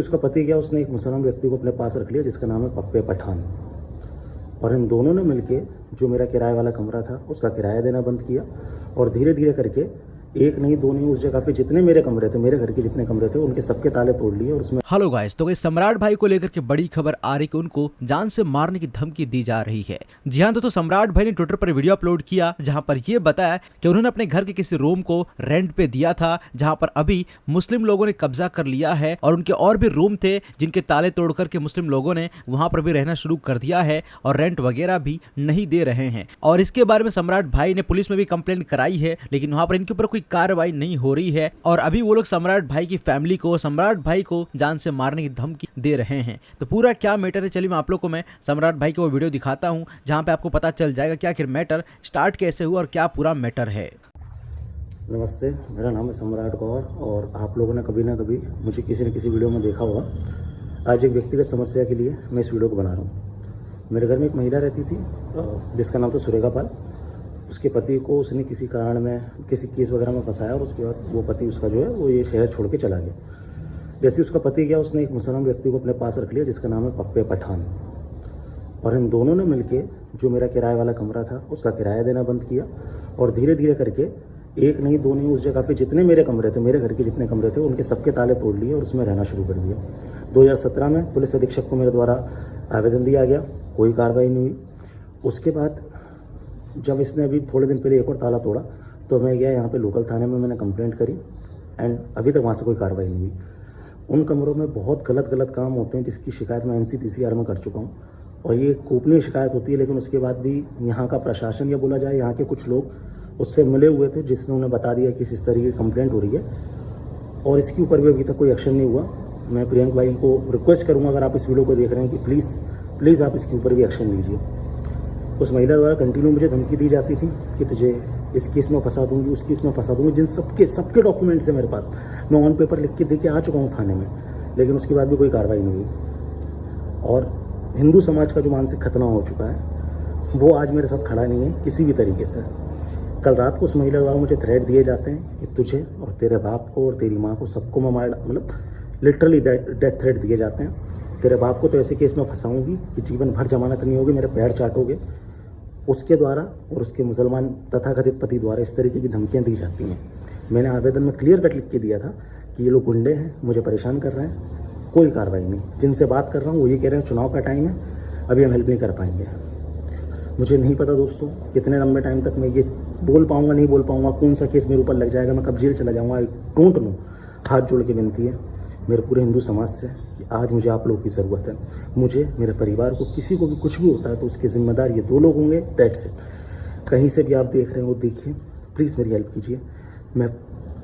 उसका पति क्या, उसने एक मुसलमान व्यक्ति को अपने पास रख लिया जिसका नाम है पप्पे पठान। और इन दोनों ने मिलके जो मेरा किराए वाला कमरा था उसका किराया देना बंद किया और धीरे धीरे करके एक नहीं दो नहीं, उस जगह पे जितने मेरे कमरे थे, मेरे घर के जितने कमरे थे, उनके सबके ताले तोड़ लिए। और उसमें हेलो गाइस, तो सम्राट भाई को लेकर के बड़ी खबर आ रही कि उनको जान से मारने की धमकी दी जा रही है। जी हाँ दोस्तों, सम्राट भाई ने ट्विटर पर वीडियो अपलोड किया जहां पर ये बताया कि उन्होंने अपने घर के किसी रूम को रेंट पे दिया था, जहां पर अभी मुस्लिम लोगों ने कब्जा कर लिया है और उनके और भी रूम थे जिनके ताले तोड़ करके मुस्लिम लोगों ने वहां पर भी रहना शुरू कर दिया है और रेंट वगैरह भी नहीं दे रहे हैं। और इसके बारे में सम्राट भाई ने पुलिस में भी कंप्लेंट कराई है, लेकिन वहां पर इनके ऊपर कोई कार्रवाई नहीं हो रही है और अभी वो लोग सम्राट भाई की फैमिली को, सम्राट भाई को जान से मारने की धमकी दे रहे हैं। तो पूरा क्या मैटर है, चलिए मैं आप लोग को मैं सम्राट भाई की वो वीडियो दिखाता हूं जहां पे आपको पता चल जाएगा कि आखिर मैटर स्टार्ट कैसे हुआ और क्या पूरा मैटर है। नमस्ते, मेरा नाम है सम्राट कौर और आप लोगों ने कभी ना कभी मुझे किसी न किसी वीडियो में देखा होगा। आज एक व्यक्तिगत समस्या के लिए मैं इस वीडियो को बना रहा हूँ। मेरे घर में एक महिला रहती थी जिसका नाम था सुरेखा पाल। उसके पति को उसने किसी कारण में किसी केस वगैरह में फंसाया और उसके बाद वो पति उसका जो है वो ये शहर छोड़ के चला गया। जैसे उसका पति गया, उसने एक मुसलमान व्यक्ति को अपने पास रख लिया जिसका नाम है पप्पे पठान। और इन दोनों ने मिलके जो मेरा किराए वाला कमरा था उसका किराया देना बंद किया और धीरे धीरे करके एक नहीं दो नहीं, उस जगह पे जितने मेरे कमरे थे, मेरे घर के जितने कमरे थे, उनके सबके ताले तोड़ लिए और उसमें रहना शुरू कर दिया। 2017 में पुलिस अधीक्षक को मेरे द्वारा आवेदन दिया गया, कोई कार्रवाई नहीं हुई। उसके बाद जब इसने अभी थोड़े दिन पहले एक और ताला तोड़ा तो मैं गया यहाँ पे लोकल थाने में, मैंने कंप्लेंट करी एंड अभी तक वहाँ से कोई कार्रवाई नहीं हुई। उन कमरों में बहुत गलत काम होते हैं जिसकी शिकायत मैं NCPCR में कर चुका हूँ और ये गोपनीय शिकायत होती है, लेकिन उसके बाद भी यहाँ का प्रशासन या बोला जाए यहाँ के कुछ लोग उससे मिले हुए थे जिसने उन्हें बता दिया कि इस तरीके की कंप्लेंट हो रही है और इसके ऊपर भी अभी तक कोई एक्शन नहीं हुआ। मैं प्रियंक भाई को रिक्वेस्ट करूँगा, अगर आप इस वीडियो को देख रहे हैं, कि प्लीज़ आप इसके ऊपर भी एक्शन लीजिए। उस महिला द्वारा कंटिन्यू मुझे धमकी दी जाती थी कि तुझे इस केस में फंसा दूंगी, उस केस में फंसा दूंगी, जिन सबके डॉक्यूमेंट्स हैं मेरे पास। मैं ऑन पेपर लिख के दे के आ चुका हूँ थाने में, लेकिन उसके बाद भी कोई कार्रवाई नहीं हुई। और हिंदू समाज का जो मानसिक खतना हो चुका है वो आज मेरे साथ खड़ा नहीं है किसी भी तरीके से। कल रात को उस महिला द्वारा मुझे थ्रेट दिए जाते हैं कि तुझे और तेरे बाप को और तेरी माँ को सबको मैं मतलब लिटरली डेथ थ्रेट दिए जाते हैं। तेरे बाप को तो ऐसे केस में फंसाऊंगी कि जीवन भर जमानत नहीं होगी, मेरे पैर चाटोगे। उसके द्वारा और उसके मुसलमान तथाकथित पति द्वारा इस तरीके की धमकियां दी जाती हैं। मैंने आवेदन में क्लियर कट लिख के दिया था कि ये लोग गुंडे हैं, मुझे परेशान कर रहे हैं। कोई कार्रवाई नहीं। जिनसे बात कर रहा हूँ वो ये कह रहे हैं चुनाव का टाइम है, अभी हम हेल्प नहीं कर पाएंगे। मुझे नहीं पता दोस्तों कितने लंबे टाइम तक मैं ये बोल पाऊँगा, नहीं बोल पाऊँगा, कौन सा केस मेरे ऊपर लग जाएगा, मैं कब जेल चला जाऊँगा, आई डोंट नो। हाथ जोड़ के विनती है मेरे पूरे हिंदू समाज से कि आज मुझे आप लोगों की ज़रूरत है। मुझे, मेरे परिवार को, किसी को भी कुछ भी होता है तो उसके जिम्मेदार ये 2 लोग होंगे, दैट्स इट। कहीं से भी आप देख रहे हो देखिए, प्लीज़ मेरी हेल्प कीजिए। मैं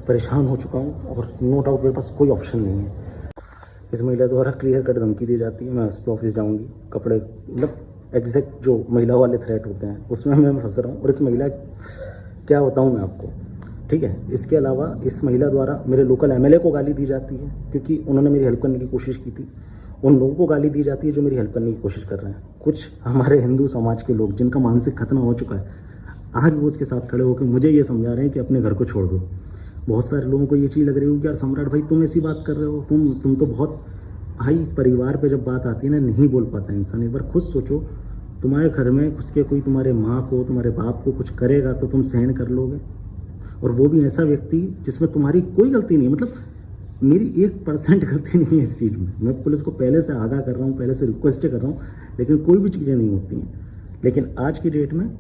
परेशान हो चुका हूँ और नो डाउट मेरे पास कोई ऑप्शन नहीं है। इस महिला द्वारा क्लियर कट धमकी दी जाती है, मैं उस पर ऑफिस जाऊँगी, कपड़े मतलब एग्जैक्ट जो महिला वाले थ्रेट होते हैं उसमें मैं फंस रहा हूँ। और इस महिला क्या बताऊँ मैं आपको, ठीक है। इसके अलावा इस महिला द्वारा मेरे लोकल MLA को गाली दी जाती है क्योंकि उन्होंने मेरी हेल्प करने की कोशिश की थी। उन लोगों को गाली दी जाती है जो मेरी हेल्प करने की कोशिश कर रहे हैं। कुछ हमारे हिंदू समाज के लोग जिनका मानसिक खतना हो चुका है, आज वो उसके साथ खड़े होकर मुझे ये समझा रहे हैं कि अपने घर को छोड़ दो। बहुत सारे लोगों को ये चीज़ लग रही होगी, यार सम्राट भाई तुम ऐसी बात कर रहे हो, तुम तो बहुत भाई। परिवार पर जब बात आती है ना, नहीं बोल पाता इंसान। एक बार खुद सोचो, तुम्हारे घर में उसके कोई तुम्हारे माँ को, तुम्हारे बाप को कुछ करेगा तो तुम सहन कर लोगे, और वो भी ऐसा व्यक्ति जिसमें तुम्हारी कोई गलती नहीं है। मतलब मेरी 1% गलती नहीं है इस चीज़ में। मैं पुलिस को पहले से आगाह कर रहा हूँ, पहले से रिक्वेस्ट कर रहा हूँ, लेकिन कोई भी चीज़ें नहीं होती हैं। लेकिन आज की डेट में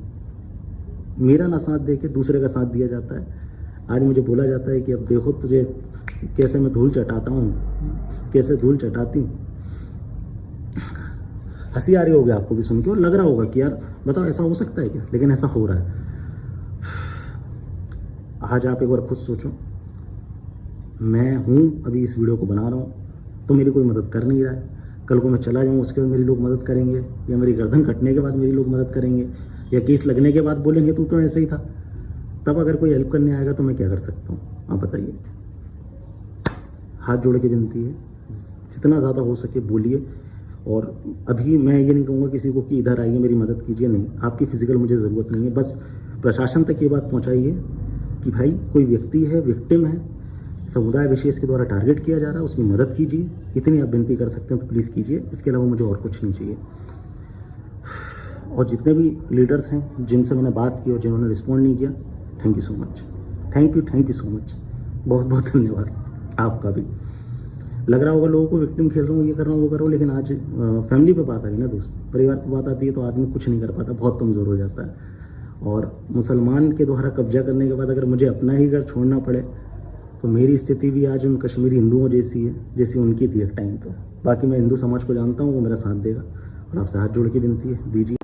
मेरा ना साथ दे के दूसरे का साथ दिया जाता है। आज मुझे बोला जाता है कि अब देखो तुझे कैसे मैं धूल चटाता हूँ, कैसे धूल चटाती हूँ। हंसी आ रही होगी आपको भी सुन के और लग रहा होगा कि यार बताओ ऐसा हो सकता है क्या, लेकिन ऐसा हो रहा है। आज आप एक बार खुद सोचो, मैं हूँ अभी इस वीडियो को बना रहा हूँ तो मेरी कोई मदद कर नहीं रहा है। कल को मैं चला जाऊँ उसके बाद मेरी लोग मदद करेंगे, या मेरी गर्दन कटने के बाद मेरी लोग मदद करेंगे, या केस लगने के बाद बोलेंगे तू तो ऐसे ही था। तब अगर कोई हेल्प करने आएगा तो मैं क्या कर सकता हूँ, आप बताइए। हाथ जोड़ के विनती है, जितना ज़्यादा हो सके बोलिए। और अभी मैं ये नहीं कहूँगा किसी को कि इधर आइए मेरी मदद कीजिए, नहीं, आपकी फिजिकल मुझे ज़रूरत नहीं है। बस प्रशासन तक ये बात पहुँचाइए कि भाई कोई व्यक्ति है, विक्टिम है, समुदाय विशेष के द्वारा टारगेट किया जा रहा है, उसकी मदद कीजिए। इतनी आप विनती कर सकते हैं तो प्लीज़ कीजिए, इसके अलावा मुझे और कुछ नहीं चाहिए। और जितने भी लीडर्स हैं जिनसे मैंने बात की और जिन्होंने रिस्पॉन्ड नहीं किया, thank you so much, thank you so much, बहुत बहुत धन्यवाद आपका भी। लग रहा होगा लोगों को विक्टिम खेल रहा हूँ, ये कर रहा हूँ, वो कर रहा हूँ, लेकिन आज फैमिली पे बात आ गई ना दोस्त, परिवार पे बात आती है तो आदमी कुछ नहीं कर पाता, बहुत कमज़ोर हो जाता है। और मुसलमान के द्वारा कब्जा करने के बाद अगर मुझे अपना ही घर छोड़ना पड़े तो मेरी स्थिति भी आज उन कश्मीरी हिंदुओं जैसी है जैसी उनकी थी एक टाइम पर। बाकी मैं हिंदू समाज को जानता हूँ, वो मेरा साथ देगा और आपसे हाथ जोड़ के विनती है, दीजिए।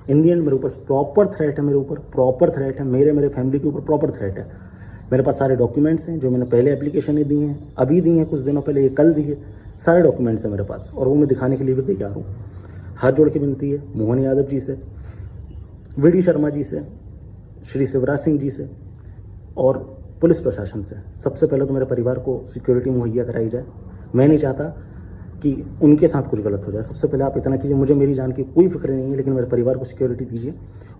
इन दी एंड मेरे ऊपर प्रॉपर थ्रेट है, मेरे ऊपर प्रॉपर थ्रेट है, मेरे फैमिली के ऊपर प्रॉपर थ्रेट है। मेरे पास सारे डॉक्यूमेंट्स हैं जो मैंने पहले एप्लीकेशन दी हैं, अभी दी हैं कुछ दिनों पहले, ये कल दी है, सारे डॉक्यूमेंट्स हैं मेरे पास और वो मैं दिखाने के लिए भी तैयार हूँ। हाथ जोड़ के विनती है मोहन यादव जी से, वीडी शर्मा जी से, श्री शिवराज सिंह जी से और पुलिस प्रशासन से। सबसे पहले तो मेरे परिवार को सिक्योरिटी मुहैया कराई जाए। मैं नहीं चाहता कि उनके साथ कुछ गलत हो जाए। सबसे पहले आप इतना कीजिए, मुझे मेरी जान की कोई फिक्र नहीं है, लेकिन मेरे परिवार को सिक्योरिटी दीजिए।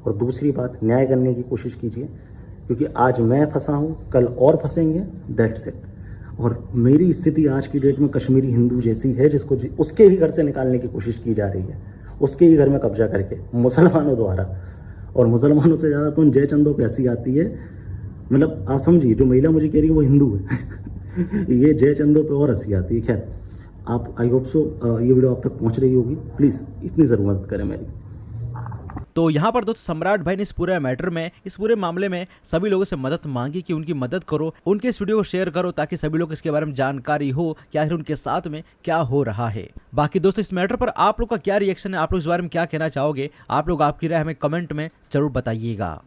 और दूसरी बात, न्याय करने की कोशिश कीजिए, क्योंकि आज मैं फंसा हूँ, कल और फंसेंगे, दैट्स इट। और मेरी स्थिति आज की डेट में कश्मीरी हिंदू जैसी है जिसको उसके ही घर से निकालने की कोशिश की जा रही है, उसके ही घर में कब्जा करके मुसलमानों द्वारा। और मुसलमानों से ज़्यादा तो उन जय चंदों पे हंसी आती है। मतलब आप समझिए, जो महिला मुझे कह रही है वो हिंदू है ये जय चंदों पे और हंसी आती है। खैर, आप आई होप सो ये वीडियो आप तक पहुंच रही होगी, प्लीज़ इतनी ज़रूर मदद करें मेरी। तो यहाँ पर दोस्तों सम्राट भाई ने इस पूरे मैटर में, इस पूरे मामले में सभी लोगों से मदद मांगी कि उनकी मदद करो, उनके इस वीडियो को शेयर करो ताकि सभी लोग इसके बारे में जानकारी हो कि आखिर उनके साथ में क्या हो रहा है। बाकी दोस्तों इस मैटर पर आप लोग का क्या रिएक्शन है, आप लोग इस बारे में क्या कहना चाहोगे, आप लोग आपकी राय हमें कमेंट में जरूर बताइएगा।